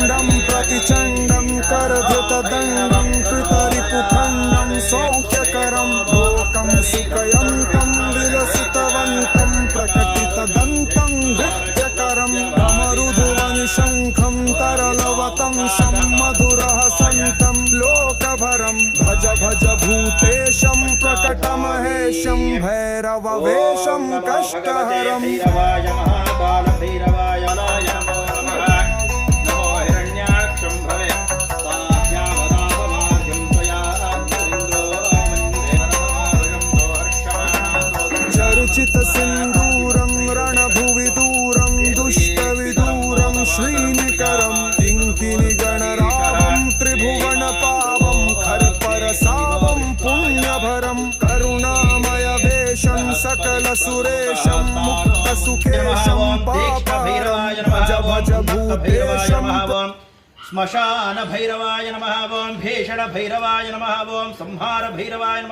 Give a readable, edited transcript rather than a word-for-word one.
चण्डं प्रतिचण्डं करधृतदण्डं कृतरिपुखण्डं सौख्यकरं लोकं सुखयन्तं विलसितवन्तं प्रकटितदन्तं नृत्यकरं डमरुधुवंशङ्खं तरलवतं सम्मधुरः सन्तं लोकभरं भज भज भूतेशं प्रकटमहेशं भैरववेशं कष्टहरम् भैरवाय महाकालभैरवाय नमो हिरण्याक्षं भवे चर्चित सिन्दूरं रणभुवि दूरं दुष्टविदूरं श्रीनिकरं किङ्किणिगणरावं त्रिभुवनपावं खर्परसावं पुण्यभरं करुणामयवेशं सकलसुरेशं मुक्तसुखेशं पापहरं भज भज भूतेशं श्मशान भैरवाय नमः। ओं भीषण भैरवाय नमः। ओं संहार भैरवाय नमः।